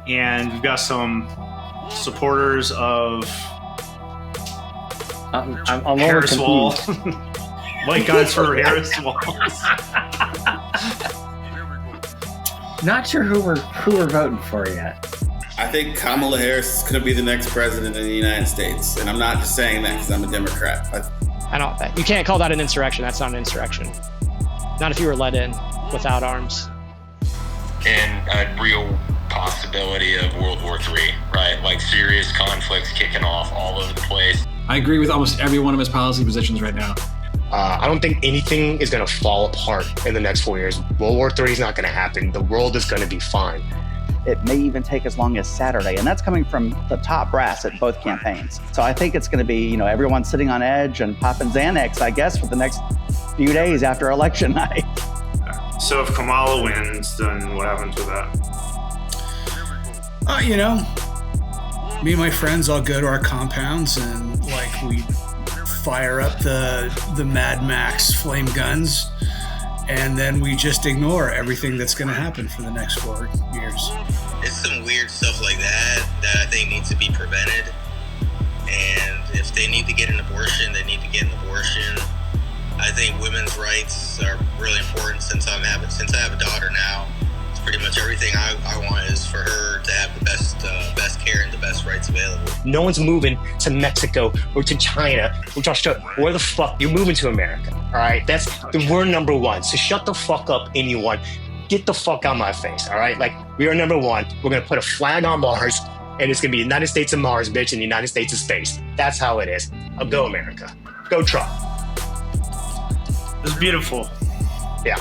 and we've got some supporters of I'm Harris Wall. White guys for Harris Walls. Not sure who we're voting for yet. I think Kamala Harris is going to be the next president of the United States, and I'm not just saying that because I'm a Democrat. I don't. You can't call that an insurrection. That's not an insurrection. Not if you were let in without arms. And a real possibility of World War III, right? Like serious conflicts kicking off all over the place. I agree with almost every one of his policy positions right now. I don't think anything is going to fall apart in the next 4 years. World War III is not going to happen. The world is going to be fine. It may even take as long as Saturday, and that's coming from the top brass at both campaigns. So I think it's going to be, everyone sitting on edge and popping Xanax, I guess, for the next few days after election night. So if Kamala wins, then what happens with that? Me and my friends all go to our compounds and we fire up the Mad Max flame guns, and then we just ignore everything that's going to happen for the next 4 years. It's some weird stuff like that I think needs to be prevented. And if they need to get an abortion, they need to get an abortion. I think women's rights are really important since I have a daughter now. It's pretty much everything I want is for her to have the best care and the best rights available. No one's moving to Mexico or to China or to Australia. Where the fuck? You're moving to America, all right? We're number one. So shut the fuck up, anyone. Get the fuck out of my face, all right? We are number one. We're going to put a flag on Mars, and it's going to be the United States of Mars, bitch, and the United States of space. That's how it is. Go America. Go Trump. It's beautiful. Yeah.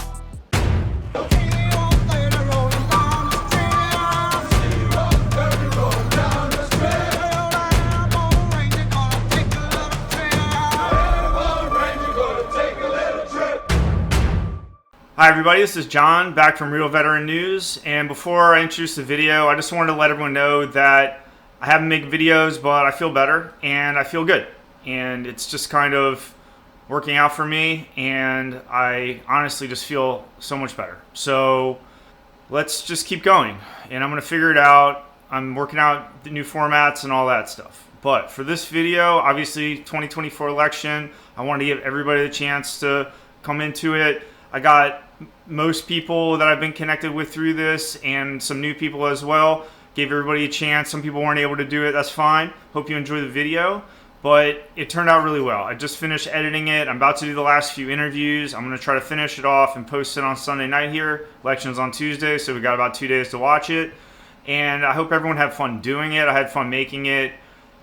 Hi everybody, this is John, back from Real Veteran News, and before I introduce the video, I just wanted to let everyone know that I haven't made videos, but I feel better, and I feel good, and it's just kind of working out for me, and I honestly just feel so much better. So let's just keep going, and I'm going to figure it out. I'm working out the new formats and all that stuff. But for this video, obviously 2024 election, I wanted to give everybody the chance to come into it. I got most people that I've been connected with through this and some new people as well. Gave everybody a chance. Some people weren't able to do it. That's fine. Hope you enjoy the video. But it turned out really well. I just finished editing it. I'm about to do the last few interviews. I'm going to try to finish it off and post it on Sunday night here. Election's on Tuesday, so we got about 2 days to watch it. And I hope everyone had fun doing it. I had fun making it.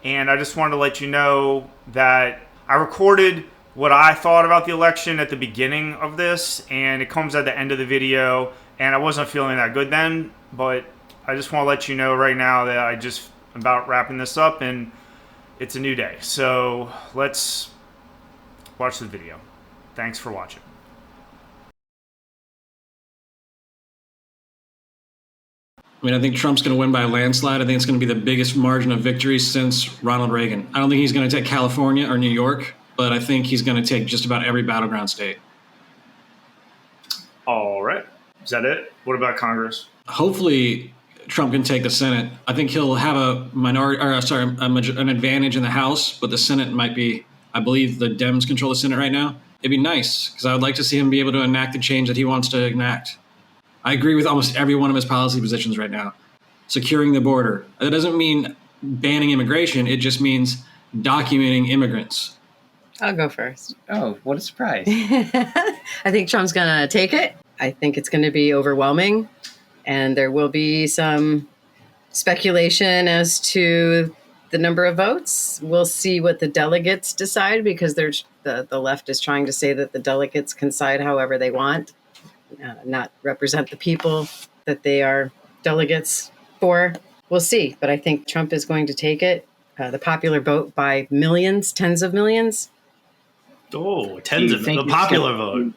And I just wanted to let you know that I recorded what I thought about the election at the beginning of this, and it comes at the end of the video, and I wasn't feeling that good then, but I just want to let you know right now that I just am about wrapping this up, and it's a new day. So let's watch the video. Thanks for watching. I think Trump's going to win by a landslide. I think it's going to be the biggest margin of victory since Ronald Reagan. I don't think he's going to take California or New York, but I think he's going to take just about every battleground state. All right. Is that it? What about Congress? Hopefully, Trump can take the Senate. I think he'll have an advantage in the House, but the Senate might be, I believe the Dems control the Senate right now. It'd be nice because I would like to see him be able to enact the change that he wants to enact. I agree with almost every one of his policy positions right now. Securing the border. That doesn't mean banning immigration. It just means documenting immigrants. I'll go first. Oh, what a surprise. I think Trump's going to take it. I think it's going to be overwhelming. And there will be some speculation as to the number of votes. We'll see what the delegates decide, because the left is trying to say that the delegates can decide however they want, not represent the people that they are delegates for. We'll see. But I think Trump is going to take it. The popular vote by millions, tens of millions. Oh, tens of the popular vote.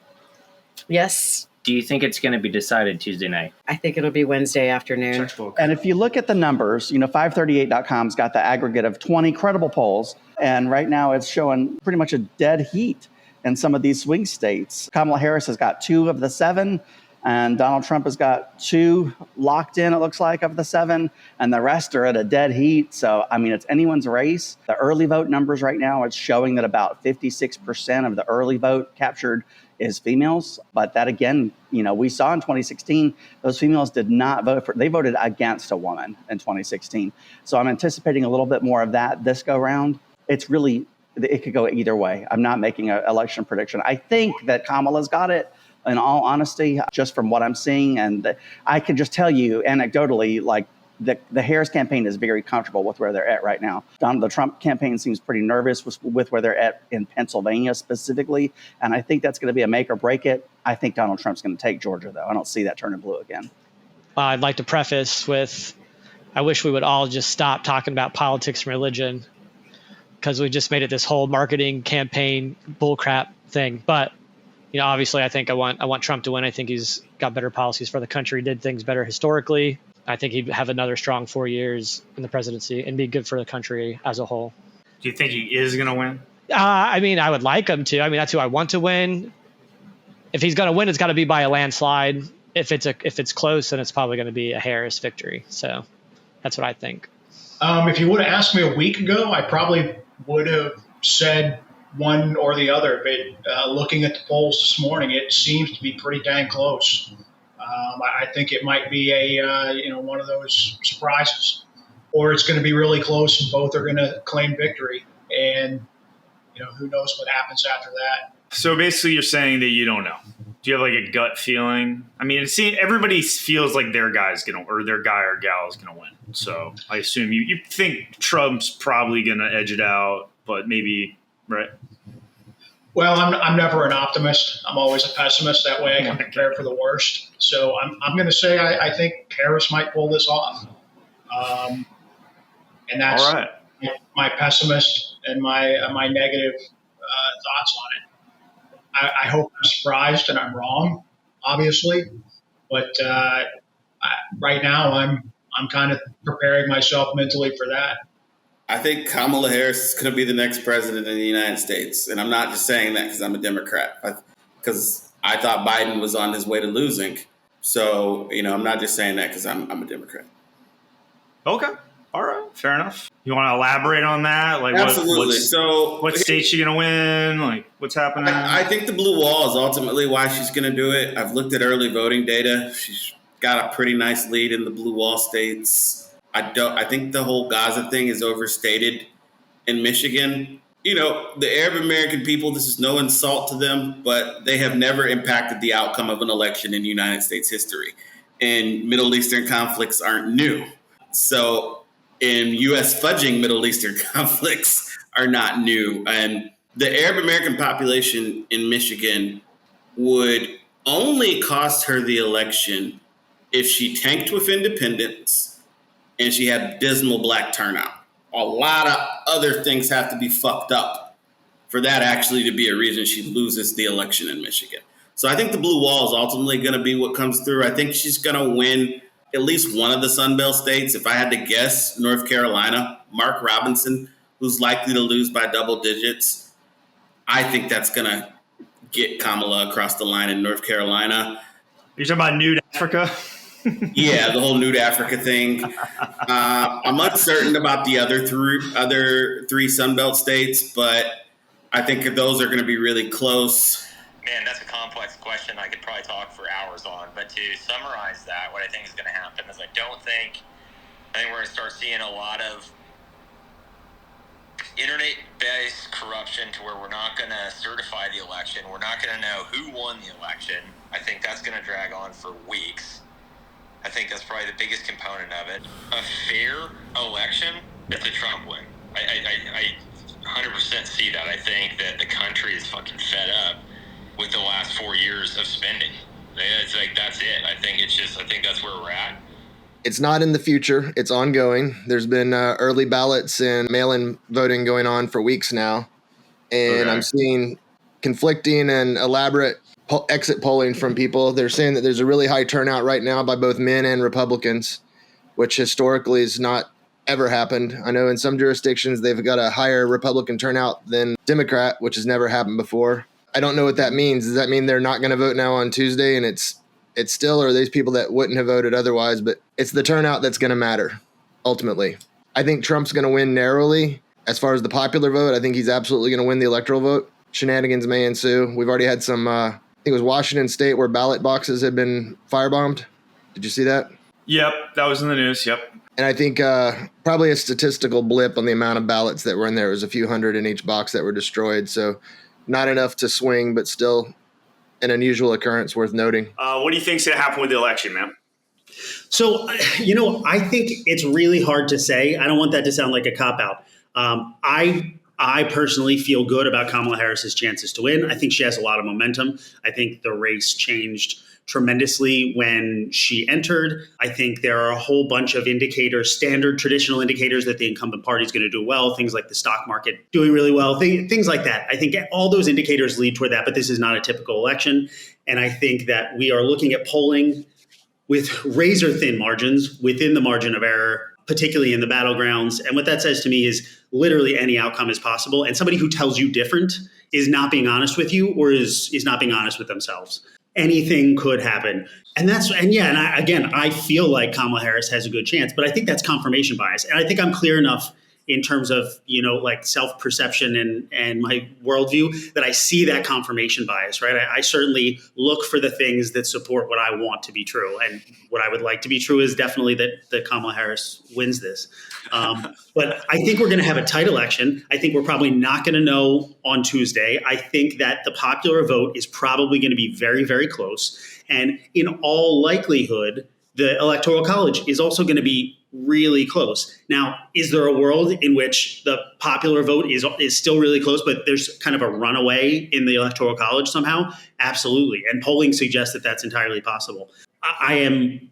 Yes. Do you think it's going to be decided Tuesday night? I think it'll be Wednesday afternoon. Checkbook. And if you look at the numbers, 538.com's got the aggregate of 20 credible polls. And right now it's showing pretty much a dead heat in some of these swing states. Kamala Harris has got 2 of the 7. And Donald Trump has got 2 locked in, it looks like, of the 7, and the rest are at a dead heat. So, I mean, it's anyone's race. The early vote numbers right now, it's showing that about 56% of the early vote captured is females. But that, again, we saw in 2016, those females did not vote they voted against a woman in 2016. So I'm anticipating a little bit more of that this go round. It could go either way. I'm not making an election prediction. I think that Kamala's got it, in all honesty, just from what I'm seeing. And I can just tell you anecdotally, like the Harris campaign is very comfortable with where they're at right now. The Trump campaign seems pretty nervous with where they're at in Pennsylvania specifically. And I think that's going to be a make or break it. I think Donald Trump's going to take Georgia, though. I don't see that turning blue again. I'd like to preface with, I wish we would all just stop talking about politics and religion, because we just made it this whole marketing campaign bullcrap thing. But obviously, I think I want Trump to win. I think he's got better policies for the country, did things better historically. I think he'd have another strong 4 years in the presidency and be good for the country as a whole. Do you think he is going to win? I mean, I would like him to. I mean, that's who I want to win. If he's going to win, it's got to be by a landslide. If it's close, then it's probably going to be a Harris victory. So that's what I think. If you would have asked me a week ago, I probably would have said one or the other. But looking at the polls this morning, it seems to be pretty dang close. I think it might be a one of those surprises, or it's going to be really close and both are going to claim victory. And who knows what happens after that. So basically, you're saying that you don't know. Do you have like a gut feeling? I mean, everybody feels like their guy or gal is gonna win. So I assume you think Trump's probably gonna edge it out, but maybe, right? Well, I'm never an optimist. I'm always a pessimist. That way I can prepare for the worst. So I'm going to say I think Harris might pull this off. And that's all right. My pessimist and my negative thoughts on it. I hope I'm surprised and I'm wrong, obviously. But right now I'm kind of preparing myself mentally for that. I think Kamala Harris is going to be the next president of the United States. And I'm not just saying that because I'm a Democrat, because I thought Biden was on his way to losing. So, I'm not just saying that because I'm a Democrat. Okay. All right. Fair enough. You want to elaborate on that? Like, absolutely. What state's she going to win? Like, what's happening? I think the blue wall is ultimately why she's going to do it. I've looked at early voting data. She's got a pretty nice lead in the blue wall states. I think the whole Gaza thing is overstated in Michigan. The Arab American people, this is no insult to them, but they have never impacted the outcome of an election in United States history. And Middle Eastern conflicts aren't new. So, U.S. fudging Middle Eastern conflicts are not new. And the Arab American population in Michigan would only cost her the election if she tanked with independents and she had dismal black turnout. A lot of other things have to be fucked up for that actually to be a reason she loses the election in Michigan. So I think the blue wall is ultimately going to be what comes through. I think she's going to win at least one of the Sun Belt states. If I had to guess, North Carolina, Mark Robinson, who's likely to lose by double digits. I think that's going to get Kamala across the line in North Carolina. You're talking about nude Africa? Yeah, the whole nude Africa thing. I'm uncertain about the other three Sunbelt states, but I think those are going to be really close. Man, that's a complex question I could probably talk for hours on. But to summarize that, what I think is going to happen is I think we're going to start seeing a lot of internet-based corruption to where we're not going to certify the election. We're not going to know who won the election. I think that's going to drag on for weeks. I think that's probably the biggest component of it. A fair election, it's a Trump win. I 100% see that. I think that the country is fucking fed up with the last 4 years of spending. It's like, that's it. I think that's where we're at. It's not in the future. It's ongoing. There's been early ballots and mail-in voting going on for weeks now. And I'm seeing conflicting and elaborate exit polling from people. They're saying that there's a really high turnout right now by both men and Republicans, which historically has not ever happened. I know in some jurisdictions they've got a higher Republican turnout than Democrat, which has never happened before. I don't know what that means. Does that mean they're not going to vote now on Tuesday and it's It's still are these people that wouldn't have voted otherwise, but it's the turnout that's going to matter ultimately. I think Trump's going to win narrowly. As far as the popular vote, I think he's absolutely going to win the electoral vote. Shenanigans may ensue. We've already had some, I think it was Washington State where ballot boxes had been firebombed. Did you see that? Yep, that was in the news. Yep. And I think probably a statistical blip on the amount of ballots that were in there. It was a few hundred in each box that were destroyed. So not enough to swing, but still an unusual occurrence worth noting. What do you think's going to happen with the election, man? So, I think it's really hard to say. I don't want that to sound like a cop-out. I personally feel good about Kamala Harris's chances to win. I think she has a lot of momentum. I think the race changed tremendously when she entered. I think there are a whole bunch of indicators, standard traditional indicators that the incumbent party is going to do well, things like the stock market doing really well, things like that. I think all those indicators lead toward that, but this is not a typical election. And I think that we are looking at polling with razor thin margins within the margin of error, particularly in the battlegrounds. And what that says to me is literally any outcome is possible. And somebody who tells you different is not being honest with you or is not being honest with themselves. Anything could happen. I feel like Kamala Harris has a good chance, but I think that's confirmation bias. And I think I'm clear enough in terms of, self-perception and my worldview that I see that confirmation bias, right? I certainly look for the things that support what I want to be true. And what I would like to be true is definitely that Kamala Harris wins this. But I think we're going to have a tight election. I think we're probably not going to know on Tuesday. I think that the popular vote is probably going to be very, very close. And in all likelihood, the Electoral College is also going to be really close. Now, is there a world in which the popular vote is still really close, but there's kind of a runaway in the Electoral College somehow? Absolutely. And polling suggests that that's entirely possible. I am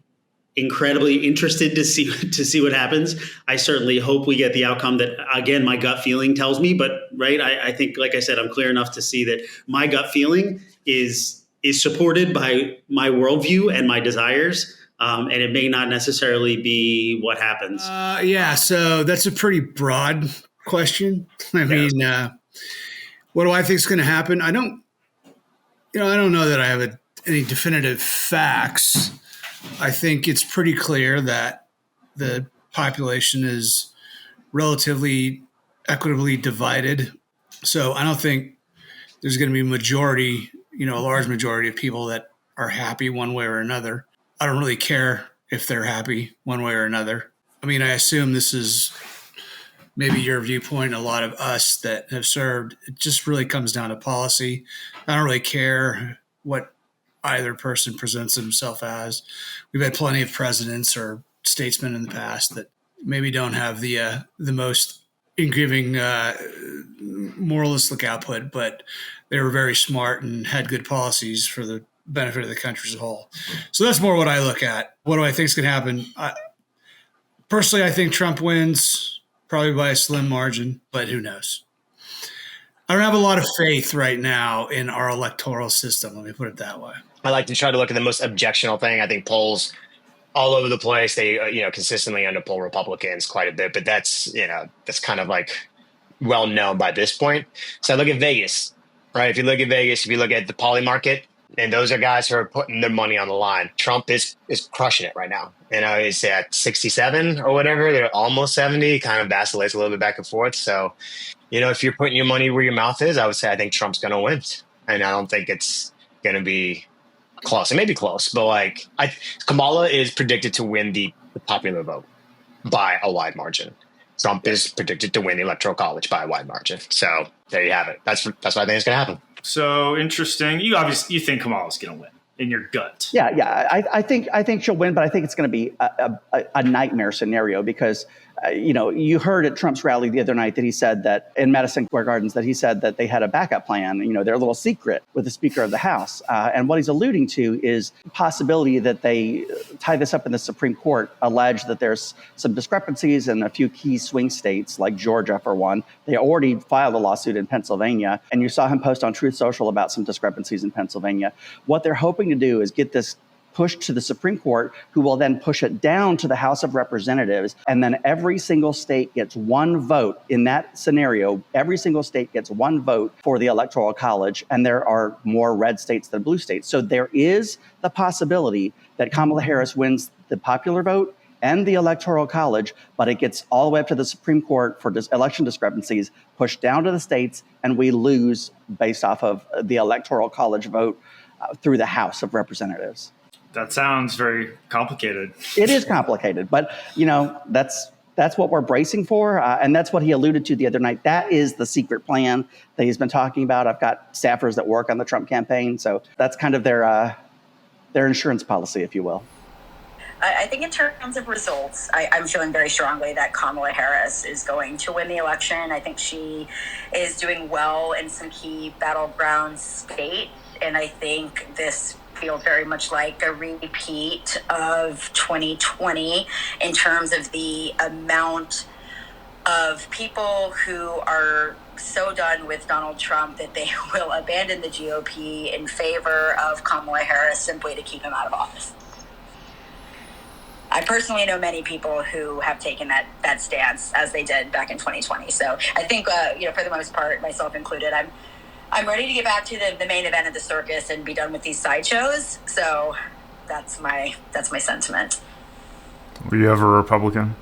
incredibly interested to see what happens. I certainly hope we get the outcome that, again, my gut feeling tells me. But I think, like I said, I'm clear enough to see that my gut feeling is supported by my worldview and my desires. And it may not necessarily be what happens. So that's a pretty broad question. I mean, what do I think is going to happen? I don't know that I have any definitive facts. I think it's pretty clear that the population is relatively equitably divided. So I don't think there's going to be a large majority of people that are happy one way or another. I don't really care if they're happy one way or another. I mean, I assume this is maybe your viewpoint, a lot of us that have served. It just really comes down to policy. I don't really care what either person presents himself as. We've had plenty of presidents or statesmen in the past that maybe don't have the most giving moralistic output, but they were very smart and had good policies for the benefit of the country as a whole. So that's more what I look at. What do I think is going to happen? Personally, I think Trump wins probably by a slim margin, but who knows? I don't have a lot of faith right now in our electoral system. Let me put it that way. I like to try to look at the most objectional thing. I think polls all over the place, they consistently underpoll Republicans quite a bit, but that's kind of like well known by this point. So I look at Vegas, right? If you look at the poly market, and those are guys who are putting their money on the line. Trump is crushing it right now. He's at 67 or whatever. They're almost 70, kind of vacillates a little bit back and forth. So, if you're putting your money where your mouth is, I would say I think Trump's going to win. And I don't think it's going to be close. It may be close, but Kamala is predicted to win the popular vote by a wide margin. Trump is predicted to win the Electoral College by a wide margin. So there you have it. That's what I think is going to happen. So interesting. You think Kamala's going to win in your gut. Yeah. I think she'll win, but I think it's going to be a nightmare scenario because, you heard at Trump's rally the other night that he said that in Madison Square Gardens that he said that they had a backup plan, their little secret with the Speaker of the House. And what he's alluding to is the possibility that they tie this up in the Supreme Court, allege that there's some discrepancies in a few key swing states like Georgia, for one. They already filed a lawsuit in Pennsylvania, and you saw him post on Truth Social about some discrepancies in Pennsylvania. What they're hoping to do is get this pushed to the Supreme Court, who will then push it down to the House of Representatives. And then every single state gets one vote. In that scenario, every single state gets one vote for the Electoral College. And there are more red states than blue states. So there is the possibility that Kamala Harris wins the popular vote and the Electoral College, but it gets all the way up to the Supreme Court for election discrepancies, pushed down to the states, and we lose based off of the Electoral College vote through the House of Representatives. That sounds very complicated. It is complicated, but that's what we're bracing for, and that's what he alluded to the other night. That is the secret plan that he's been talking about. I've got staffers that work on the Trump campaign, so that's kind of their insurance policy, if you will. I think in terms of results, I'm feeling very strongly that Kamala Harris is going to win the election. I think she is doing well in some key battleground states, and I think this feels very much like a repeat of 2020 in terms of the amount of people who are so done with Donald Trump that they will abandon the GOP in favor of Kamala Harris simply to keep him out of office. I personally know many people who have taken that stance as they did back in 2020. So I think, for the most part, myself included, I'm ready to get back to the main event of the circus and be done with these sideshows. So that's my sentiment. Were you ever a Republican?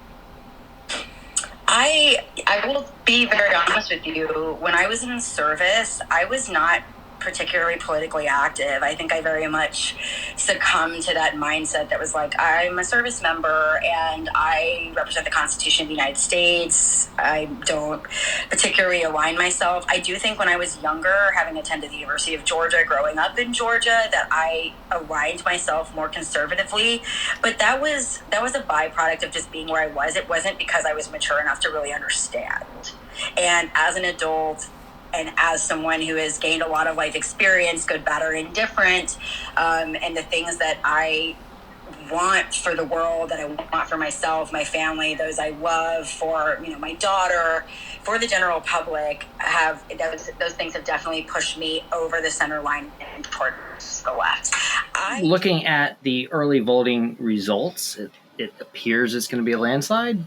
I will be very honest with you. When I was in the service, I was not particularly politically active. I think I very much succumbed to that mindset that was like, I'm a service member and I represent the Constitution of the United States. I don't particularly align myself. I do think when I was younger, having attended the University of Georgia, growing up in Georgia, that I aligned myself more conservatively. But that was a byproduct of just being where I was. It wasn't because I was mature enough to really understand. And as an adult, and as someone who has gained a lot of life experience, good, bad, or indifferent, and the things that I want for the world, that I want for myself, my family, those I love, for my daughter, for the general public, those things have definitely pushed me over the center line and towards the left. Looking at the early voting results, it appears it's going to be a landslide.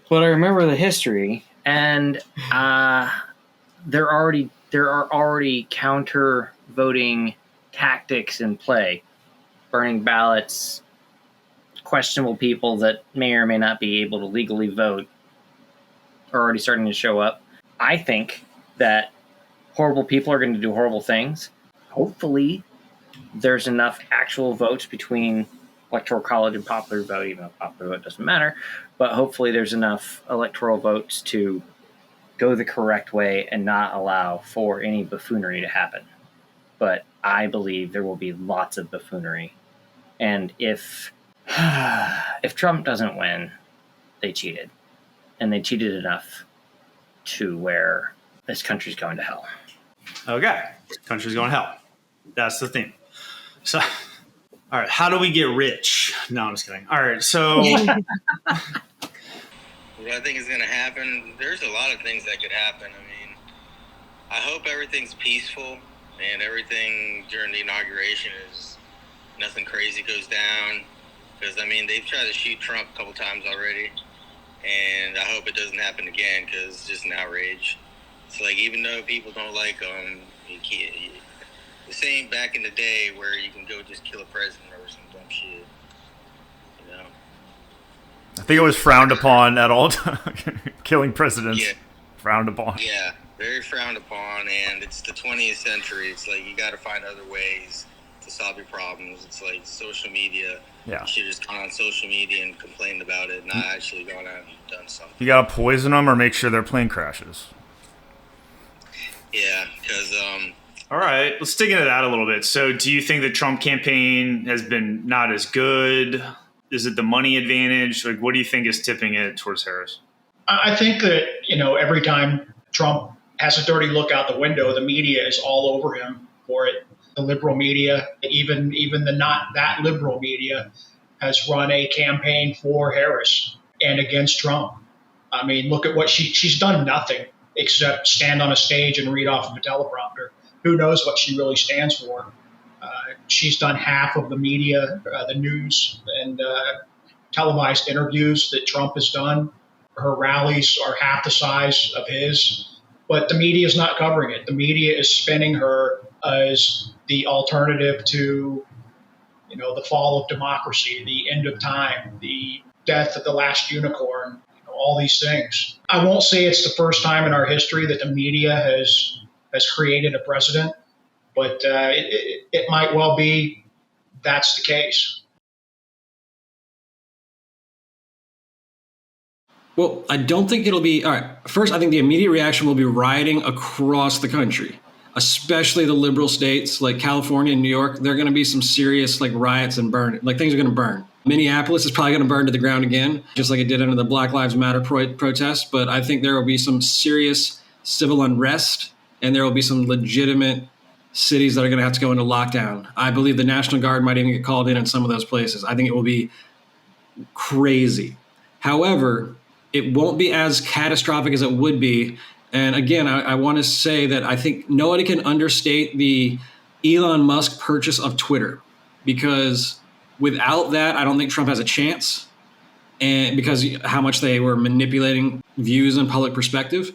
But I remember the history. And there are already counter voting tactics in play, burning ballots, questionable people that may or may not be able to legally vote are already starting to show up. I think that horrible people are going to do horrible things. Hopefully, there's enough actual votes between Electoral College and popular vote, even though popular vote doesn't matter. But hopefully there's enough electoral votes to go the correct way and not allow for any buffoonery to happen. But I believe there will be lots of buffoonery. And if Trump doesn't win, they cheated. And they cheated enough to where this country's going to hell. Okay. Country's going to hell. That's the theme. So, all right. How do we get rich? No, I'm just kidding. All right. So... What I think is going to happen, there's a lot of things that could happen. I mean, I hope everything's peaceful and everything during the inauguration is nothing crazy goes down. Because, I mean, they've tried to shoot Trump a couple times already. And I hope it doesn't happen again because it's just an outrage. It's like, even though people don't like him, this ain't back in the day where you can go just kill a president or some dumb shit. I think it was frowned upon at all times. Killing presidents. Yeah. Frowned upon. Yeah, very frowned upon, and it's the 20th century. It's like you got to find other ways to solve your problems. It's like social media. Yeah. You should just gone on social media and complained about it, not actually gone out and done something. You got to poison them or make sure their plane crashes. Yeah, because... All right, let's dig into that a little bit. So do you think the Trump campaign has been not as good? Is it the money advantage? Like, what do you think is tipping it towards Harris? I think that, every time Trump has a dirty look out the window, the media is all over him for it. The liberal media, even the not that liberal media, has run a campaign for Harris and against Trump. I mean, look at what she's done nothing except stand on a stage and read off of a teleprompter. Who knows what she really stands for? She's done half of the media, the news, and televised interviews that Trump has done. Her rallies are half the size of his, but the media is not covering it. The media is spinning her as the alternative to, the fall of democracy, the end of time, the death of the last unicorn, all these things. I won't say it's the first time in our history that the media has created a president, but it might well be that's the case. Well, I don't think it'll be all right. First, I think the immediate reaction will be rioting across the country, especially the liberal states like California and New York. There are going to be some serious riots and things are going to burn. Minneapolis is probably going to burn to the ground again, just like it did under the Black Lives Matter protest. But I think there will be some serious civil unrest, and there will be some legitimate cities that are going to have to go into lockdown. I believe the National Guard might even get called in some of those places. I think it will be crazy. However, it won't be as catastrophic as it would be. And again, I want to say that I think nobody can understate the Elon Musk purchase of Twitter, because without that, I don't think Trump has a chance. And because how much they were manipulating views and public perspective.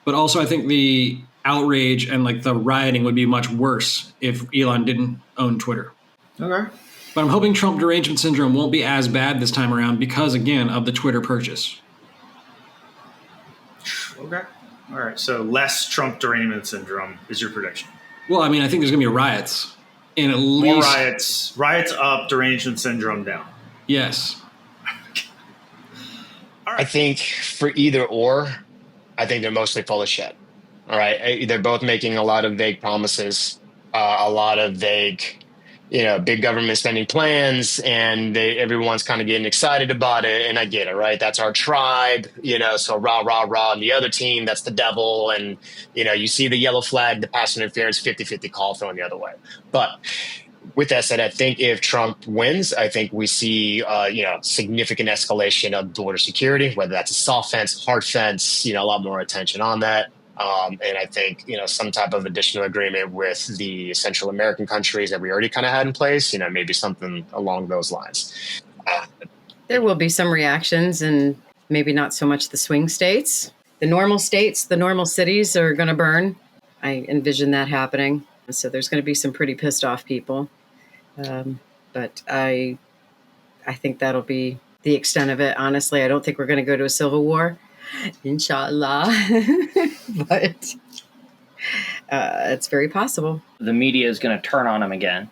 But also I think the outrage and the rioting would be much worse if Elon didn't own Twitter. Okay. But I'm hoping Trump derangement syndrome won't be as bad this time around because, again, of the Twitter purchase. Okay. All right. So less Trump derangement syndrome is your prediction. Well, I mean, I think there's going to be riots. And at least more riots. Riots up, derangement syndrome down. Yes. All right. I think for either or, I think they're mostly full of shit. All right. They're both making a lot of vague promises, a lot of vague, big government spending plans, and everyone's kind of getting excited about it. And I get it, right? That's our tribe, so rah, rah, rah. And the other team, that's the devil. And, you see the yellow flag, the pass interference, 50-50 call thrown the other way. But with that said, I think if Trump wins, I think we see, significant escalation of border security, whether that's a soft fence, hard fence, a lot more attention on that. And I think, some type of additional agreement with the Central American countries that we already kind of had in place, maybe something along those lines. There will be some reactions, and maybe not so much the swing states. The normal states, the normal cities are going to burn. I envision that happening. So there's going to be some pretty pissed off people. But I think that'll be the extent of it. Honestly, I don't think we're going to go to a civil war. Inshallah. But it's very possible. The media is going to turn on him again.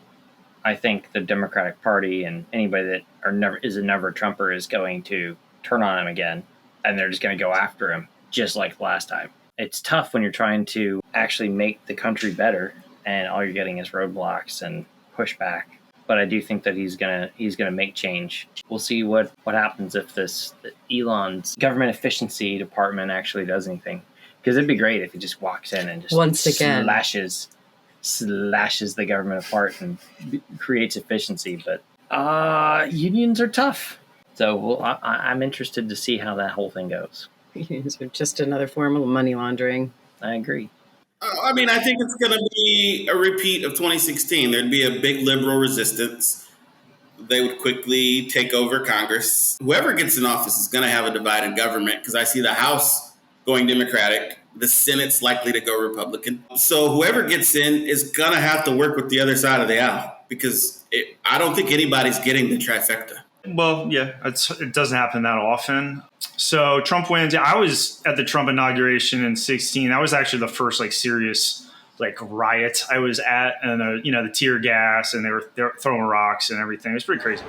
I think the Democratic Party and anybody that is a never Trumper is going to turn on him again, and they're just going to go after him, just like last time. It's tough when you're trying to actually make the country better, and all you're getting is roadblocks and pushback. But I do think that he's gonna make change. We'll see what happens if Elon's government efficiency department actually does anything. Because it'd be great if he just walks in and just once again slashes the government apart and creates efficiency. But unions are tough. So I'm interested to see how that whole thing goes. Unions are just another form of money laundering. I agree. I mean, I think it's going to be a repeat of 2016. There'd be a big liberal resistance. They would quickly take over Congress. Whoever gets in office is going to have a divided government, because I see the House going Democratic. The Senate's likely to go Republican. So whoever gets in is going to have to work with the other side of the aisle, because I don't think anybody's getting the trifecta. Well, yeah, it doesn't happen that often. So Trump wins. I was at the Trump inauguration in 2016. That was actually the first serious riot I was at, and the tear gas, and they were throwing rocks and everything. It was pretty crazy.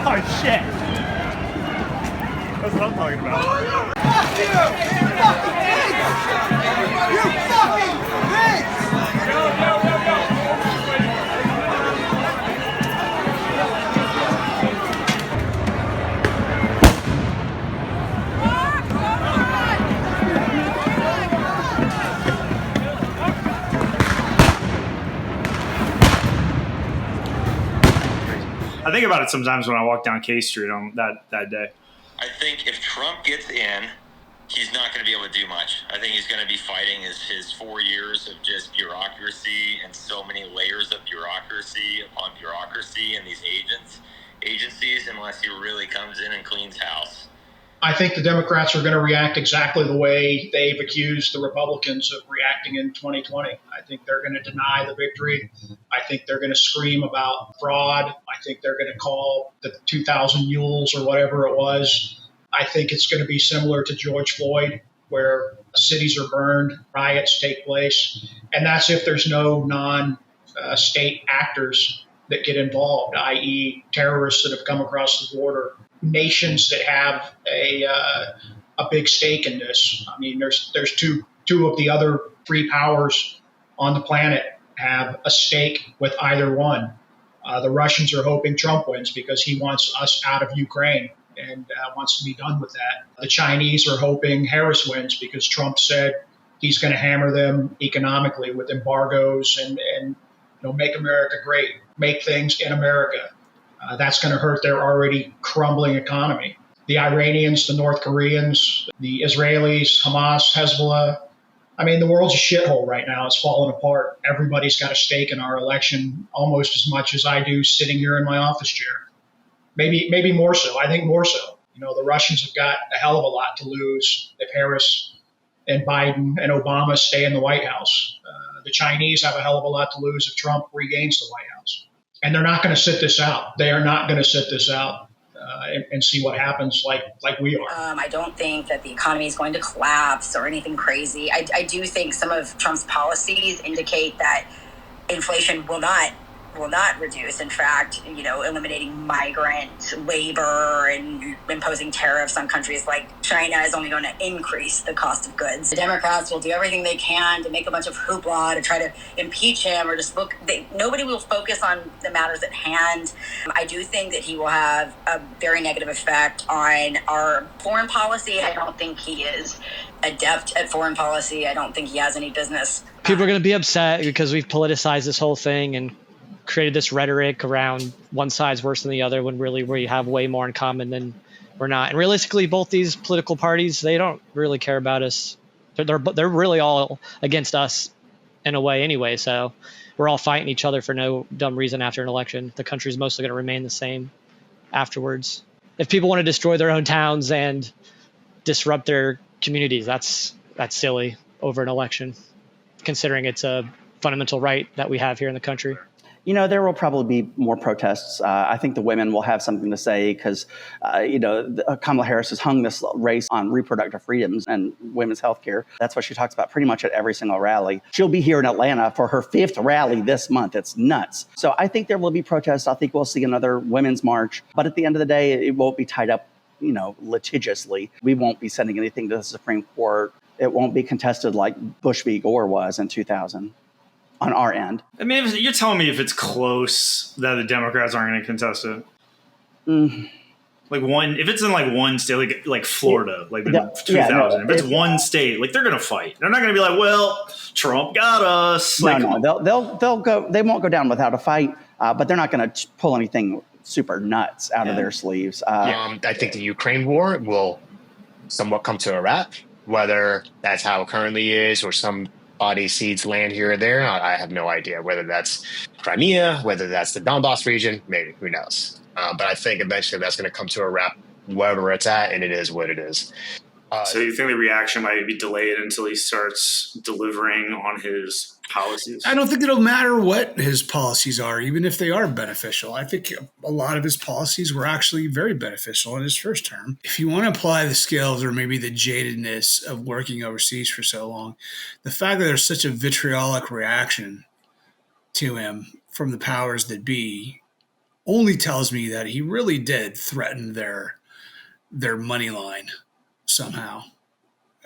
Oh shit! That's what I'm talking about. Fuck you! You fucking bitch! Go! I think about it sometimes when I walk down K Street on that day. I think if Trump gets in, he's not going to be able to do much. I think he's going to be fighting his 4 years of just bureaucracy and so many layers of bureaucracy upon bureaucracy and these agencies, unless he really comes in and cleans house. I think the Democrats are going to react exactly the way they've accused the Republicans of reacting in 2020. I think they're going to deny the victory. I think they're going to scream about fraud. I think they're going to call the 2,000 mules or whatever it was. I think it's going to be similar to George Floyd, where cities are burned, riots take place. And that's if there's no non-state actors that get involved, i.e. terrorists that have come across the border, nations that have a big stake in this. I mean, there's two of the other three powers on the planet have a stake with either one. The Russians are hoping Trump wins because he wants us out of Ukraine and wants to be done with that. The Chinese are hoping Harris wins because Trump said he's going to hammer them economically with embargoes and make America great, make things in America. That's going to hurt their already crumbling economy. The Iranians, the North Koreans, the Israelis, Hamas, Hezbollah. I mean, the world's a shithole right now. It's falling apart. Everybody's got a stake in our election almost as much as I do sitting here in my office chair. Maybe more so. I think more so. The Russians have got a hell of a lot to lose if Harris and Biden and Obama stay in the White House. The Chinese have a hell of a lot to lose if Trump regains the White House. And they're not going to sit this out. They are not going to sit this out and see what happens like we are. I don't think that the economy is going to collapse or anything crazy. I do think some of Trump's policies indicate that inflation will not reduce. In fact, eliminating migrant labor and imposing tariffs on countries like China is only going to increase the cost of goods. The Democrats will do everything they can to make a bunch of hoopla to try to impeach him or just nobody will focus on the matters at hand. I do think that he will have a very negative effect on our foreign policy. I don't think he is adept at foreign policy. I don't think he has any business. People are going to be upset because we've politicized this whole thing and created this rhetoric around one side's worse than the other when really we have way more in common than we're not. And realistically, both these political parties, they don't really care about us. They're really all against us in a way anyway. So we're all fighting each other for no dumb reason after an election. The country's mostly going to remain the same afterwards. If people want to destroy their own towns and disrupt their communities, that's silly over an election, considering it's a fundamental right that we have here in the country. There will probably be more protests. I think the women will have something to say because, Kamala Harris has hung this race on reproductive freedoms and women's health care. That's what she talks about pretty much at every single rally. She'll be here in Atlanta for her 5th rally this month. It's nuts. So I think there will be protests. I think we'll see another women's march. But at the end of the day, it won't be tied up, litigiously. We won't be sending anything to the Supreme Court. It won't be contested like Bush v. Gore was in 2000. On our end. I mean, you're telling me if it's close that the Democrats aren't going to contest it? If it's in one state, like Florida, like in 2000, if it's one state, they're going to fight. They're not going to be like, well, Trump got us. They'll go. They won't go down without a fight, but they're not going to pull anything super nuts out of their sleeves. I think the Ukraine war will somewhat come to a wrap, whether that's how it currently is or some body seeds land here or there. I have no idea whether that's Crimea, whether that's the Donbass region, maybe, who knows. But I think eventually that's going to come to a wrap wherever it's at, and it is what it is. So you think the reaction might be delayed until he starts delivering on his policies? I don't think it'll matter what his policies are, even if they are beneficial. I think a lot of his policies were actually very beneficial in his first term. If you want to apply the skills or maybe the jadedness of working overseas for so long, the fact that there's such a vitriolic reaction to him from the powers that be only tells me that he really did threaten their money line somehow,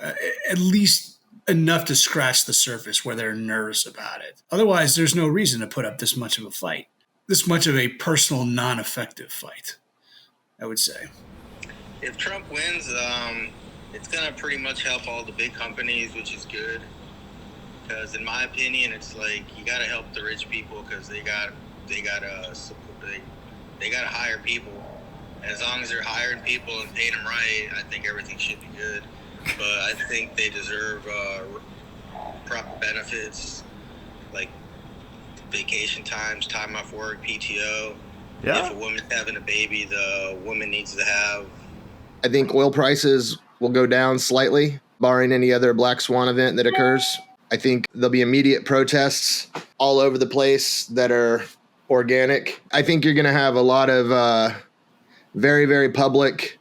at least enough to scratch the surface where they're nervous about it. Otherwise, there's no reason to put up this much of a fight, this much of a personal, non-effective fight, I would say. If Trump wins, it's going to pretty much help all the big companies, which is good. Because in my opinion, it's like you got to help the rich people because they got to hire people. As long as they're hiring people and paying them right, I think everything should be good. but I think they deserve proper benefits, like vacation times, time off work, PTO. Yeah. If a woman's having a baby, the woman needs to have. I think oil prices will go down slightly, barring any other black swan event that occurs. I think there'll be immediate protests all over the place that are organic. I think you're going to have a lot of very, very public,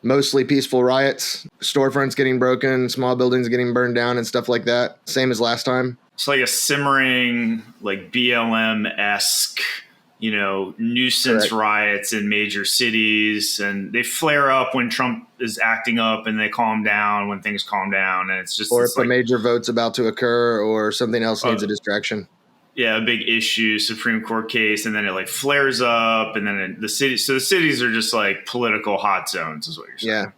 mostly peaceful riots, storefronts getting broken, small buildings getting burned down and stuff like that. Same as last time. It's like a simmering, like BLM-esque, nuisance Correct. riots in major cities, and they flare up when Trump is acting up, and they calm down when things calm down, and it's just or if a major vote's about to occur, or something else needs a distraction. Yeah, a big issue, Supreme Court case, and then it like flares up, and then the cities are just like political hot zones, is what you're saying. Yeah,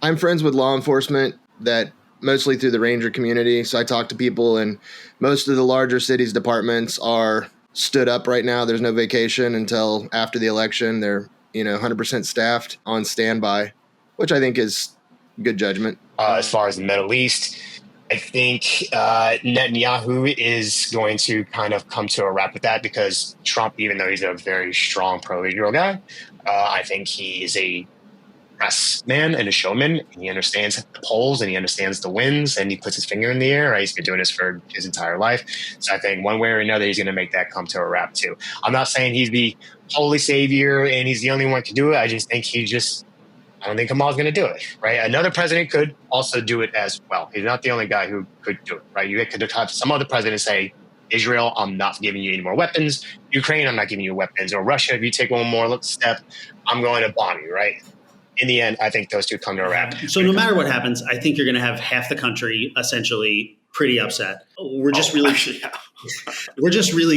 I'm friends with law enforcement that mostly through the Ranger community, so I talk to people, and most of the larger cities departments are stood up right now. There's no vacation until after the election. They're 100% staffed on standby, which I think is good judgment. As far as the Middle East, I think Netanyahu is going to kind of come to a wrap with that, because Trump, even though he's a very strong pro-Israel guy, I think he is a press man and a showman, and he understands the polls and he understands the wins, and he puts his finger in the air. Right? He's been doing this for his entire life. So I think one way or another, he's going to make that come to a wrap too. I'm not saying he's the holy savior and he's the only one to do it. I just think I don't think Kamala's going to do it, right? Another president could also do it as well. He's not the only guy who could do it, right? You could have some other president say, Israel, I'm not giving you any more weapons. Ukraine, I'm not giving you weapons. Or Russia, if you take one more step, I'm going to bomb you, right? In the end, I think those two come to a wrap. So no matter what happens, I think you're going to have half the country essentially pretty upset. We're just really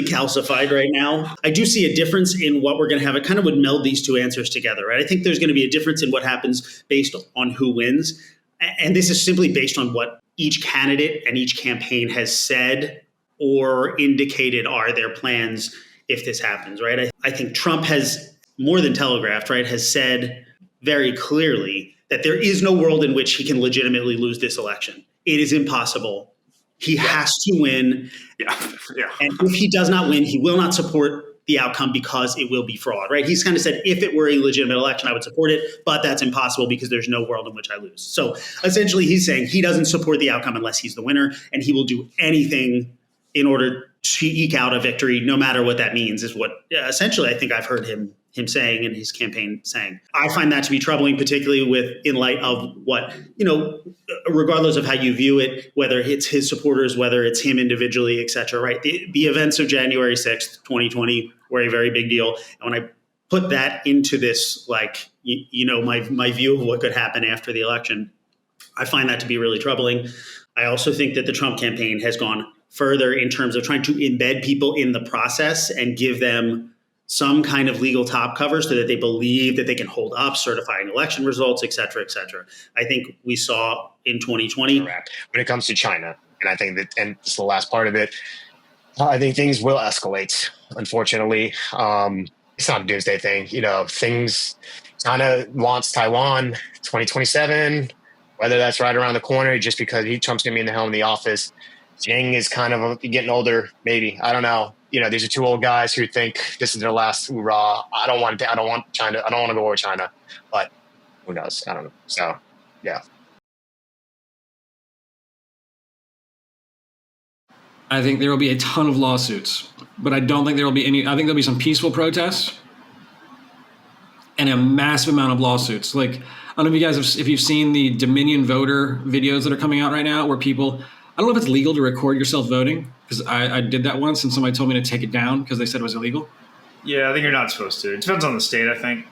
calcified right now. I do see a difference in what we're going to have. It kind of would meld these two answers together, right? I think there's going to be a difference in what happens based on who wins. And this is simply based on what each candidate and each campaign has said or indicated are their plans if this happens, right? I think Trump has more than telegraphed, right, has said very clearly that there is no world in which he can legitimately lose this election. It is impossible. He has to win. Yeah. And if he does not win, he will not support the outcome because it will be fraud, right? He's kind of said, if it were a legitimate election, I would support it, but that's impossible because there's no world in which I lose. So essentially he's saying he doesn't support the outcome unless he's the winner, and he will do anything in order to eke out a victory, no matter what that means, is what essentially I think I've heard him saying in his campaign saying. I find that to be troubling, particularly in light of what, regardless of how you view it, whether it's his supporters, whether it's him individually, et cetera, right? The events of January 6th, 2020 were a very big deal. And when I put that into this, like, my view of what could happen after the election, I find that to be really troubling. I also think that the Trump campaign has gone further in terms of trying to embed people in the process and give them some kind of legal top cover so that they believe that they can hold up certifying election results, et cetera, et cetera. I think we saw in 2020. When it comes to China, and I think that, and this is the last part of it, I think things will escalate, unfortunately. It's not a doomsday thing. China wants Taiwan 2027, whether that's right around the corner, just because Trump's going to be in the helm of the office. Jing is kind of getting older, maybe. I don't know. These are two old guys who think this is their last hoorah. I don't want China. I don't want to go over China, but who knows? I don't know. So, yeah. I think there will be a ton of lawsuits, but I don't think there will be any. I think there'll be some peaceful protests and a massive amount of lawsuits. Like, I don't know if you guys if you've seen the Dominion voter videos that are coming out right now, where people, I don't know if it's legal to record yourself voting, because I did that once and somebody told me to take it down because they said it was illegal. Yeah, I think you're not supposed to. It depends on the state, I think.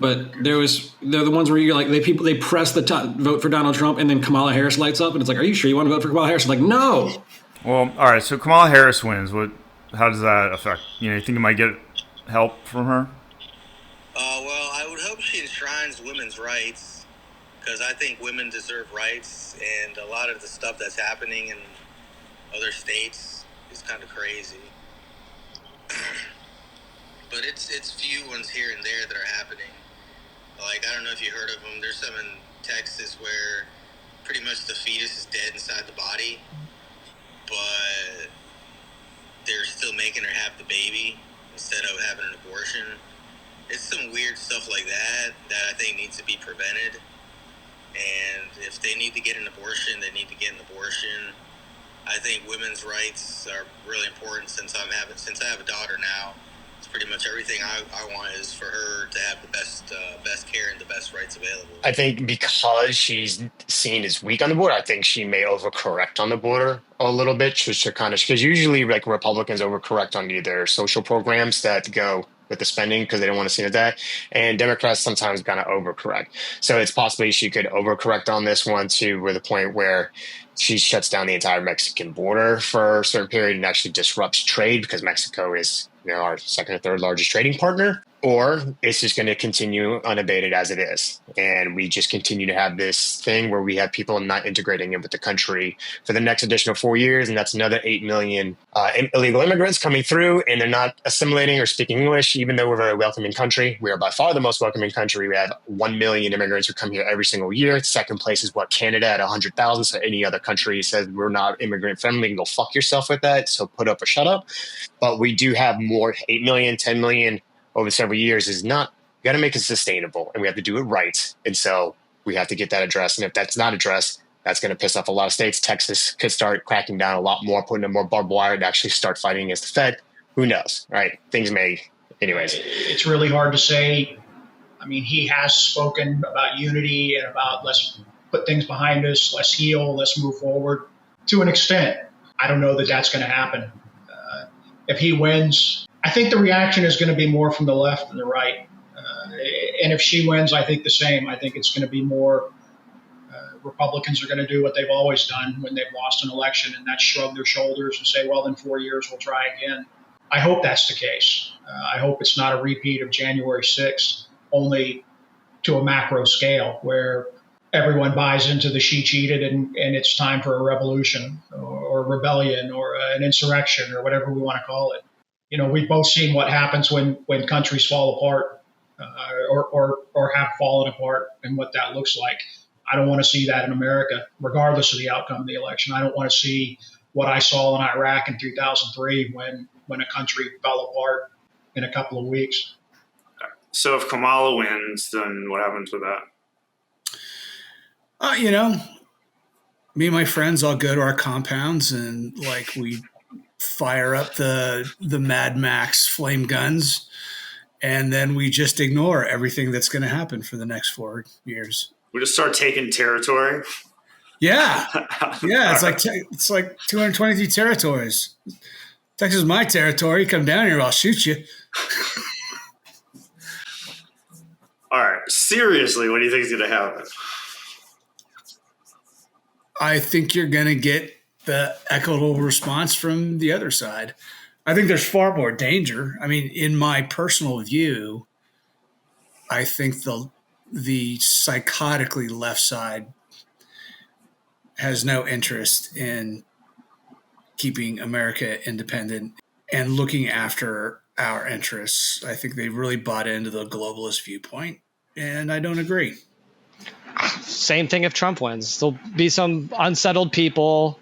But they're the ones where you're like, they press the vote for Donald Trump, and then Kamala Harris lights up, and it's like, are you sure you want to vote for Kamala Harris? I'm like, no. Well, all right. So Kamala Harris wins. How does that affect? You think you might get help from her? Well, I would hope she enshrines women's rights, because I think women deserve rights, and a lot of the stuff that's happening in other states is kind of crazy. But it's few ones here and there that are happening. Like, I don't know if you heard of them. There's some in Texas where pretty much the fetus is dead inside the body, but they're still making her have the baby instead of having an abortion. It's some weird stuff like that I think needs to be prevented. And if they need to get an abortion, they need to get an abortion. I think women's rights are really important since I have a daughter now. It's pretty much everything I want is for her to have the best care and the best rights available. I think because she's seen as weak on the border, I think she may overcorrect on the border a little bit, just to kind of, because usually like Republicans overcorrect on either social programs that go with the spending because they don't want to see it that, and Democrats sometimes kind of overcorrect. So it's possibly she could overcorrect on this one too, with the point where she shuts down the entire Mexican border for a certain period and actually disrupts trade because Mexico is, our second or third largest trading partner, or it's just going to continue unabated as it is. And we just continue to have this thing where we have people not integrating in with the country for the next additional 4 years. And that's another 8 million illegal immigrants coming through, and they're not assimilating or speaking English, even though we're a very welcoming country. We are by far the most welcoming country. We have 1 million immigrants who come here every single year. Second place is Canada at 100,000. So any other country says we're not immigrant friendly, go fuck yourself with that. So put up or shut up. But we do have more, 8 million, 10 million over several years is not, we got to make it sustainable and we have to do it right. And so we have to get that addressed. And if that's not addressed, that's going to piss off a lot of states. Texas could start cracking down a lot more, putting in more barbed wire and actually start fighting against the Fed. Who knows, right? Things may, anyways. It's really hard to say. I mean, he has spoken about unity and about let's put things behind us, let's heal, let's move forward to an extent. I don't know that that's going to happen. If he wins, I think the reaction is going to be more from the left than the right. And if she wins, I think the same. I think it's going to be more Republicans are going to do what they've always done when they've lost an election, and that's shrug their shoulders and say, well, in 4 years, we'll try again. I hope that's the case. I hope it's not a repeat of January 6th, only to a macro scale where everyone buys into the she cheated and it's time for a revolution or rebellion or an insurrection or whatever we want to call it. We've both seen what happens when countries fall apart or have fallen apart and what that looks like. I don't want to see that in America, regardless of the outcome of the election. I don't want to see what I saw in Iraq in 2003 when a country fell apart in a couple of weeks. So if Kamala wins, then what happens with that? Me and my friends all go to our compounds and we fire up the Mad Max flame guns, and then we just ignore everything that's going to happen for the next 4 years. We just start taking territory. Yeah, it's like 223 territories. Texas is my territory. You come down here, I'll shoot you. All right, seriously, what do you think is going to happen? I think you're going to get the equitable response from the other side. I think there's far more danger. I mean, in my personal view, I think the psychotically left side has no interest in keeping America independent and looking after our interests. I think they really bought into the globalist viewpoint, and I don't agree. Same thing if Trump wins. There'll be some unsettled people.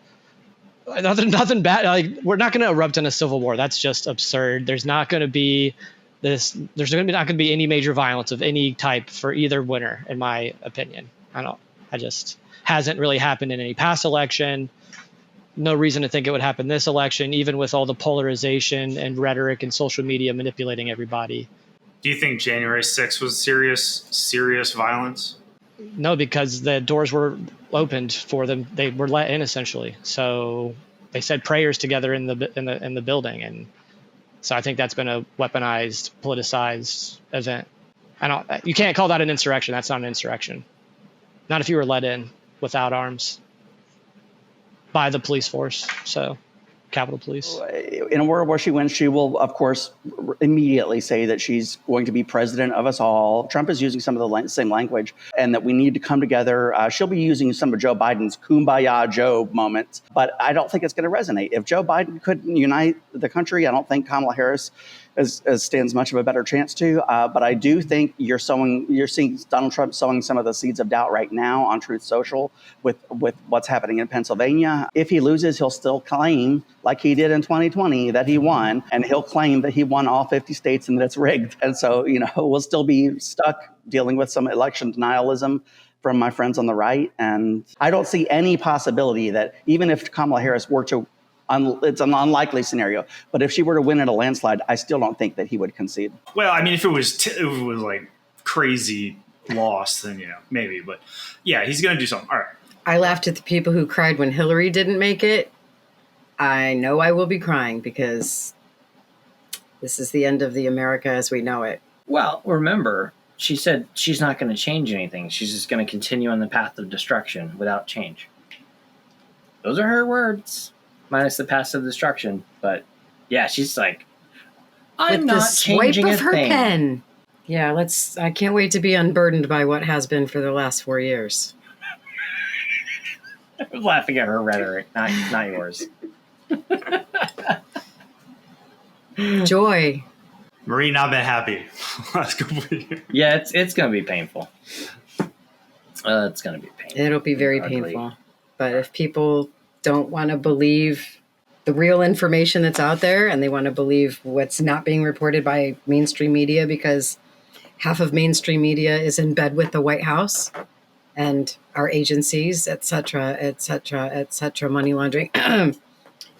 Nothing bad. We're not going to erupt in a civil war. That's just absurd. There's not going to be this. There's not going to be any major violence of any type for either winner, in my opinion. I just hasn't really happened in any past election. No reason to think it would happen this election, even with all the polarization and rhetoric and social media manipulating everybody. Do you think January 6th was serious violence? No, because the doors were opened for them. They were let in essentially. So they said prayers together in the building, and so I think that's been a weaponized, politicized event. You can't call that an insurrection. That's not an insurrection. Not if you were let in without arms by the police force. So Capitol Police. In a world where she wins, she will, of course, immediately say that she's going to be president of us all. Trump is using some of the same language, and that we need to come together. She'll be using some of Joe Biden's Kumbaya Joe moments, but I don't think it's going to resonate. If Joe Biden couldn't unite the country, I don't think Kamala Harris stands much of a better chance to. But I do think you're seeing Donald Trump sowing some of the seeds of doubt right now on Truth Social with what's happening in Pennsylvania. If he loses, he'll still claim, like he did in 2020, that he won, and he'll claim that he won all 50 states and that it's rigged. And so, we'll still be stuck dealing with some election denialism from my friends on the right. And I don't see any possibility that even if Kamala Harris were to, it's an unlikely scenario, but if she were to win in a landslide, I still don't think that he would concede. Well, I mean, if it was like crazy loss, then, maybe. But yeah, he's going to do something. All right. I laughed at the people who cried when Hillary didn't make it. I know I will be crying because this is the end of the America as we know it. Well, remember, she said she's not going to change anything. She's just going to continue on the path of destruction without change. Those are her words, minus the path of destruction. But yeah, she's like, I'm with not the swipe changing of a her thing. pen. Yeah, I can't wait to be unburdened by what has been for the last 4 years. I was laughing at her rhetoric, not yours. Joy. Marie not been happy. Last couple of years. Yeah, it's going to be painful. It's going to be painful. It'll be very painful. But if people don't want to believe the real information that's out there and they want to believe what's not being reported by mainstream media, because half of mainstream media is in bed with the White House and our agencies, et cetera, money laundering,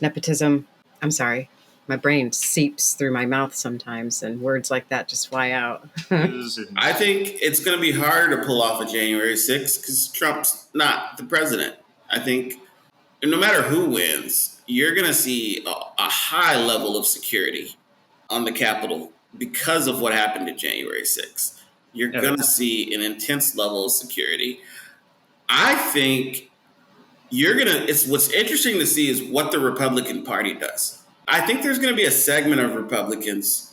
nepotism. I'm sorry. My brain seeps through my mouth sometimes and words like that just fly out. I think it's going to be hard to pull off a January 6th because Trump's not the president. I think no matter who wins, you're going to see a high level of security on the Capitol because of what happened to January 6th. You're going to see an intense level of security. I think what's interesting to see is what the Republican Party does. I think there's going to be a segment of Republicans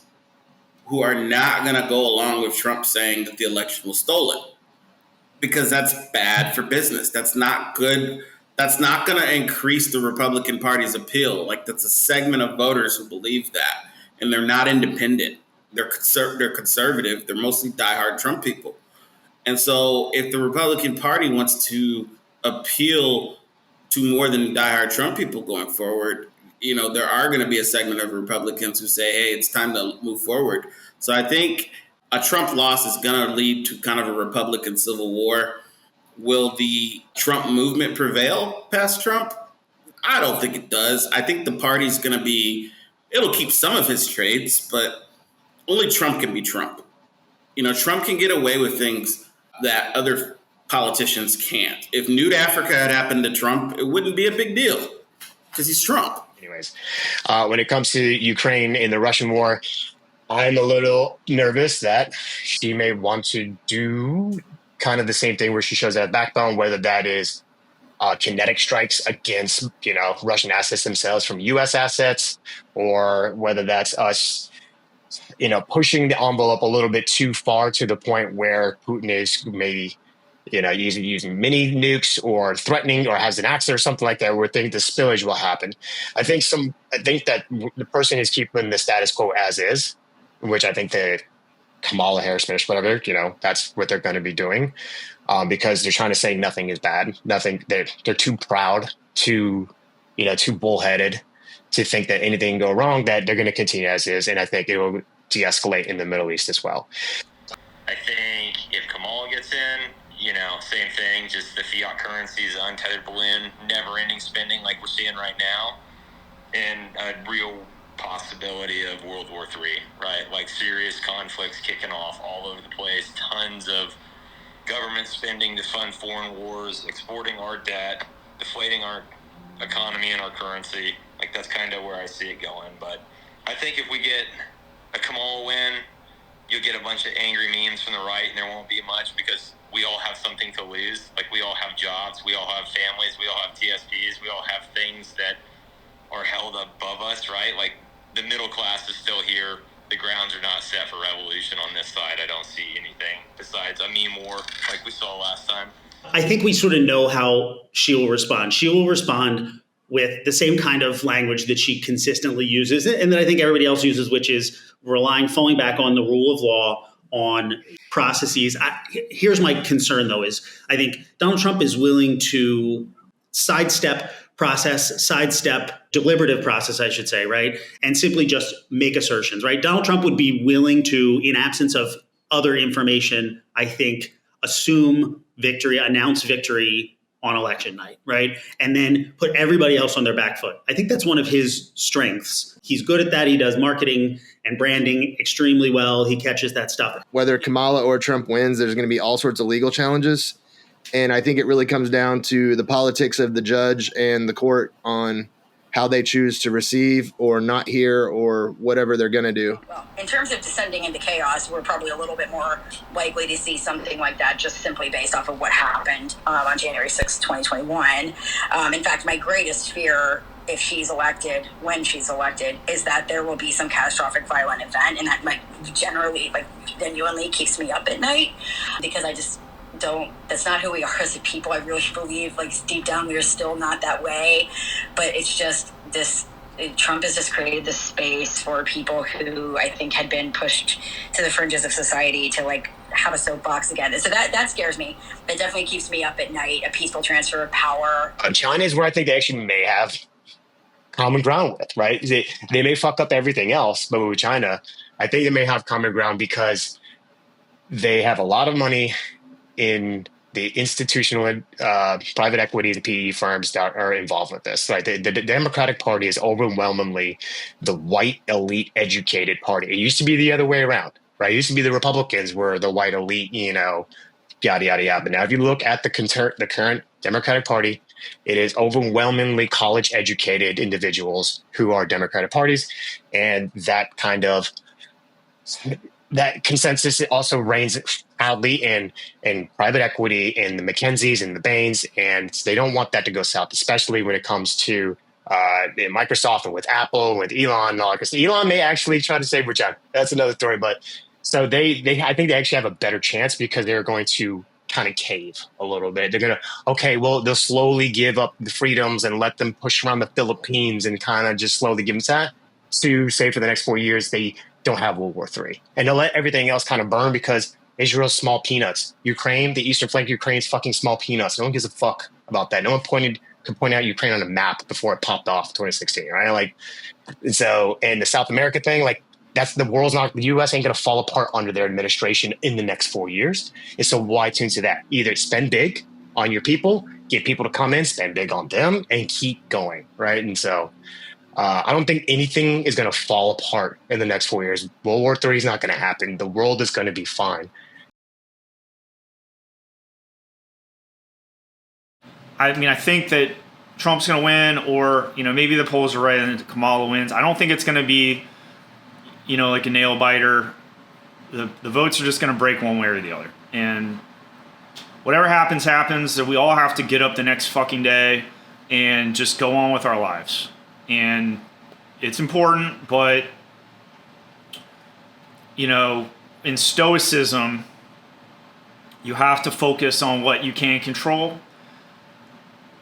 who are not going to go along with Trump saying that the election was stolen because that's bad for business. That's not good. That's not going to increase the Republican Party's appeal. Like, that's a segment of voters who believe that, and they're not independent. They're conservative. They're mostly diehard Trump people. And so if the Republican Party wants to appeal to more than diehard Trump people going forward, there are going to be a segment of Republicans who say, hey, it's time to move forward. So I think a Trump loss is going to lead to kind of a Republican civil war. Will the Trump movement prevail past Trump? I don't think it does. I think the party's going to it'll keep some of his traits, but only Trump can be Trump. Trump can get away with things that other politicians can't. If Nude Africa had happened to Trump, it wouldn't be a big deal because he's Trump. Anyways, when it comes to Ukraine and the Russian war, I'm a little nervous that she may want to do kind of the same thing where she shows that backbone, whether that is kinetic strikes against, Russian assets themselves from U.S. assets, or whether that's us, pushing the envelope a little bit too far to the point where Putin is maybe, using mini nukes or threatening or has an axe or something like that, where the spillage will happen. I think that the person is keeping the status quo as is, which I think that Kamala Harris, whatever, that's what they're going to be doing, because they're trying to say nothing is bad. Nothing. They're too proud, too bullheaded to think that anything can go wrong, that they're going to continue as is. And I think it will de-escalate in the Middle East as well. I think if Kamala gets in, same thing, just the fiat currency is an untethered balloon, never-ending spending like we're seeing right now, and a real possibility of World War III, right? Like serious conflicts kicking off all over the place, tons of government spending to fund foreign wars, exporting our debt, deflating our economy and our currency. Like, that's kind of where I see it going. But I think if we get a Kamala win, you'll get a bunch of angry memes from the right, and there won't be much because we all have something to lose. Like, we all have jobs, we all have families, we all have TSPs, we all have things that are held above us, right? Like, the middle class is still here. The grounds are not set for revolution on this side. I don't see anything besides a meme war like we saw last time. I think we sort of know how she will respond. She will respond with the same kind of language that she consistently uses and that I think everybody else uses, which is falling back on the rule of law, on processes. Here's my concern, though, is I think Donald Trump is willing to sidestep deliberative process, I should say, right? And simply just make assertions, right? Donald Trump would be willing to, in absence of other information, I think, assume victory, announce victory on election night, right? And then put everybody else on their back foot. I think that's one of his strengths. He's good at that. He does marketing and branding extremely well. He catches that stuff. Whether Kamala or Trump wins, there's going to be all sorts of legal challenges. And I think it really comes down to the politics of the judge and the court on how they choose to receive or not hear or whatever they're going to do. Well, in terms of descending into chaos, we're probably a little bit more likely to see something like that just simply based off of what happened on January 6th, 2021. In fact, my greatest fear, if she's elected, when she's elected, is that there will be some catastrophic violent event, and that genuinely keeps me up at night, because I just that's not who we are as a people. I really believe, deep down, we are still not that way, but it's just Trump has just created this space for people who I think had been pushed to the fringes of society to have a soapbox again. So that scares me. It definitely keeps me up at night, a peaceful transfer of power. China is where I think they actually may have common ground with, right? They may fuck up everything else, but with China, I think they may have common ground because they have a lot of money in the institutional private equity, the PE firms that are involved with this. Right? The Democratic Party is overwhelmingly the white elite educated party. It used to be the other way around, right? It used to be the Republicans were the white elite, yada, yada, yada. But now if you look at the current Democratic Party, it is overwhelmingly college educated individuals who are Democratic parties. And that consensus also reigns proudly in private equity, in the McKinseys and the Bains, and they don't want that to go south, especially when it comes to Microsoft and with Apple, with Elon and all. Because Elon may actually try to save China. That's another story. But so I think they actually have a better chance because they're going to kind of cave a little bit. They're going to, they'll slowly give up the freedoms and let them push around the Philippines and kind of just slowly give them that to say for the next 4 years they don't have World War III. And they'll let everything else kind of burn because Israel's small peanuts. Ukraine, the eastern flank of Ukraine's fucking small peanuts. No one gives a fuck about that. No one could point out Ukraine on a map before it popped off in 2016, right? And the South America thing, the U.S. ain't going to fall apart under their administration in the next 4 years. And so why tune to that? Either spend big on your people, get people to come in, spend big on them, and keep going, right? And so I don't think anything is going to fall apart in the next 4 years. World War III is not going to happen. The world is going to be fine. I think that Trump's going to win, or maybe the polls are right and Kamala wins. I don't think it's going to be like a nail biter. The votes are just going to break one way or the other, and whatever happens. That we all have to get up the next fucking day and just go on with our lives. And it's important, but in stoicism, you have to focus on what you can control,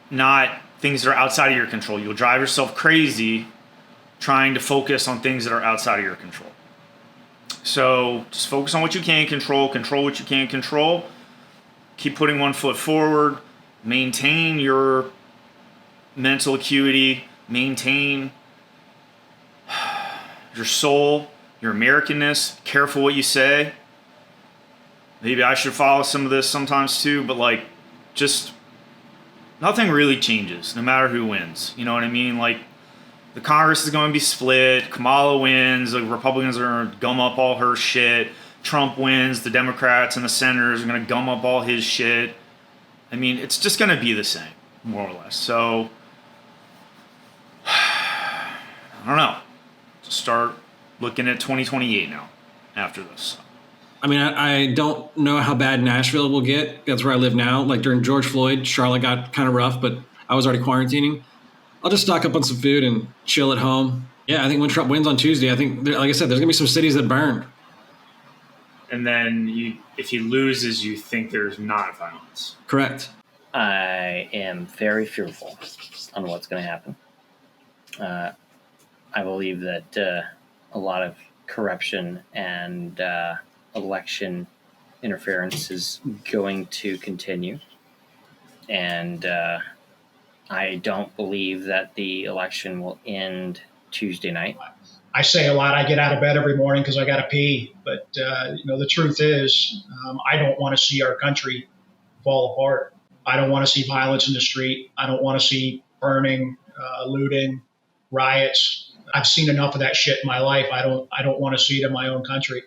not things that are outside of your control. You'll drive yourself crazy trying to focus on things that are outside of your control. So just focus on what you can control what you can control, keep putting one foot forward, maintain your mental acuity, maintain your soul, your Americanness, careful what you say. Maybe I should follow some of this sometimes too, but just nothing really changes no matter who wins. You know what I mean? The Congress is going to be split. Kamala wins. The Republicans are going to gum up all her shit. Trump wins. The Democrats and the senators are going to gum up all his shit. It's just going to be the same, more or less. So, I don't know. Just start looking at 2028 now after this. I don't know how bad Nashville will get. That's where I live now. During George Floyd, Charlotte got kind of rough, but I was already quarantining. I'll just stock up on some food and chill at home. Yeah, I think when Trump wins on Tuesday, I think, like I said, there's going to be some cities that burn. And then if he loses, you think there's not violence. Correct. I am very fearful on what's going to happen. I believe that a lot of corruption and election interference is going to continue. And I don't believe that the election will end Tuesday night. I say a lot. I get out of bed every morning because I got to pee. But, the truth is, I don't want to see our country fall apart. I don't want to see violence in the street. I don't want to see burning, looting, riots. I've seen enough of that shit in my life. I don't want to see it in my own country.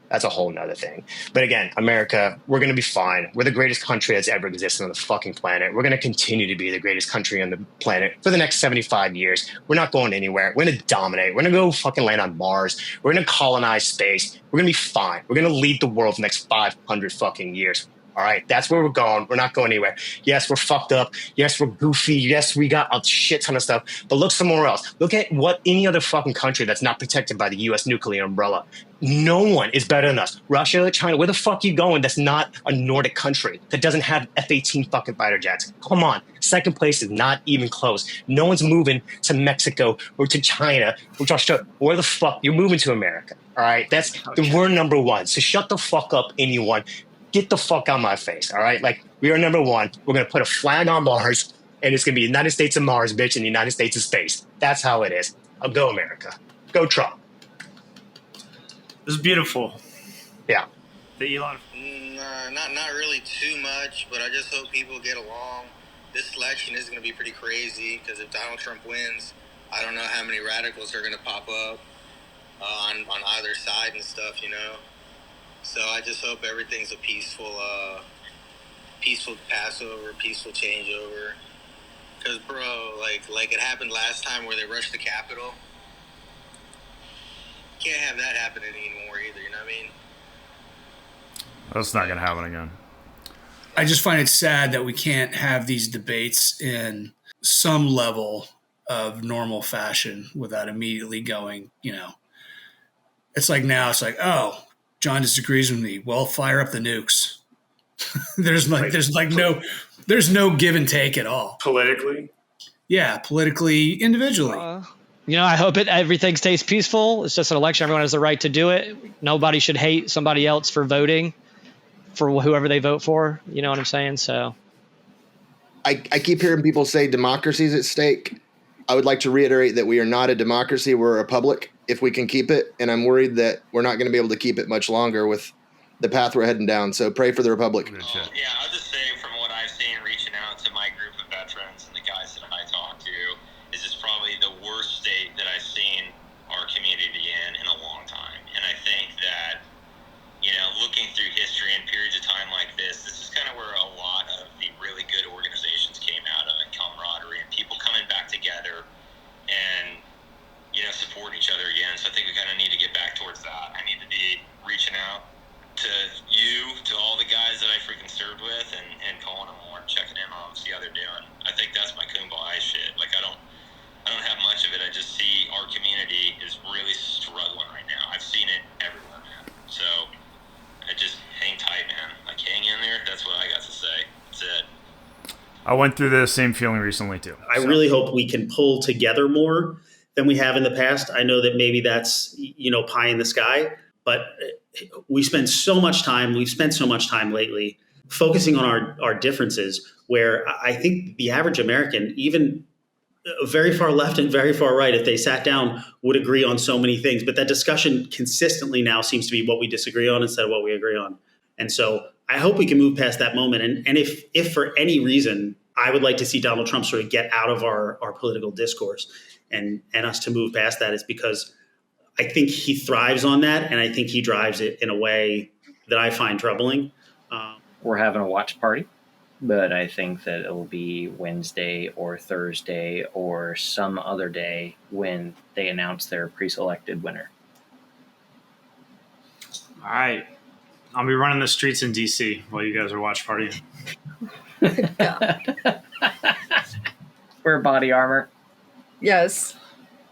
That's a whole nother thing. But again, America, we're going to be fine. We're the greatest country that's ever existed on the fucking planet. We're going to continue to be the greatest country on the planet for the next 75 years. We're not going anywhere. We're going to dominate. We're going to go fucking land on Mars. We're going to colonize space. We're going to be fine. We're going to lead the world for the next 500 fucking years. All right, that's where we're going. We're not going anywhere. Yes, we're fucked up. Yes, we're goofy. Yes, we got a shit ton of stuff. But look somewhere else. Look at what any other fucking country that's not protected by the U.S. nuclear umbrella. No one is better than us. Russia, China, where the fuck are you going that's not a Nordic country that doesn't have F-18 fucking fighter jets? Come on. Second place is not even close. No one's moving to Mexico or to China or to Australia. Where the fuck? You're moving to America. All right? We're number one. So shut the fuck up, anyone. Get the fuck out of my face, all right? Like, we are number one. We're going to put a flag on Mars, and it's going to be United States of Mars, bitch, and the United States of space. That's how it is. Go America. Go Trump. This is beautiful. Yeah. The Elon. Not really too much, but I just hope people get along. This election is going to be pretty crazy because if Donald Trump wins, I don't know how many radicals are going to pop up on either side and stuff, So I just hope everything's a peaceful Passover, peaceful changeover. Because, bro, like it happened last time where they rushed the Capitol. Can't have that happen anymore either, you know what I mean? That's not going to happen again. I just find it sad that we can't have these debates in some level of normal fashion without immediately going, It's like now, it's like, oh, John disagrees with me. Well, fire up the nukes. there's no give and take at all. Politically? Yeah, politically, individually. I hope everything stays peaceful. It's just an election. Everyone has the right to do it. Nobody should hate somebody else for voting for whoever they vote for. You know what I'm saying? So I keep hearing people say democracy is at stake. I would like to reiterate that we are not a democracy. We're a republic if we can keep it. And I'm worried that we're not going to be able to keep it much longer with the path we're heading down. So pray for the republic. Yeah, I'll just say from what I've seen reaching out to my group of veterans and the guys that I talk to, is it's probably the worst state that I've seen our community in a long time. And I think that, looking through history and periods of time like this is kind of where a lot of the really good organizations came out of, and camaraderie and people coming back together and, support each other again. So I think we kind of need to get back towards that. I need to be reaching out to you, to all the guys that I freaking served with and calling them more, checking in on them, see how they're doing. I think that's my Kumbaya shit. Like, I don't have much of it. I just see our community is really struggling right now. I've seen it everywhere, man. So I just hang tight, man. Like, hang in there. That's what I got to say. That's it. I went through the same feeling recently, too. I really hope we can pull together more than we have in the past. I know that maybe that's, pie in the sky, but we've spent so much time lately focusing on our differences, where I think the average American, even very far left and very far right, if they sat down, would agree on so many things. But that discussion consistently now seems to be what we disagree on instead of what we agree on. And so I hope we can move past that moment. And if for any reason, I would like to see Donald Trump sort of get out of our political discourse and us to move past that, is because I think he thrives on that. And I think he drives it in a way that I find troubling. We're having a watch party, but I think that it will be Wednesday or Thursday or some other day when they announce their pre-selected winner. All right. I'll be running the streets in D.C. while you guys are watch partying. Wear body armor. Yes.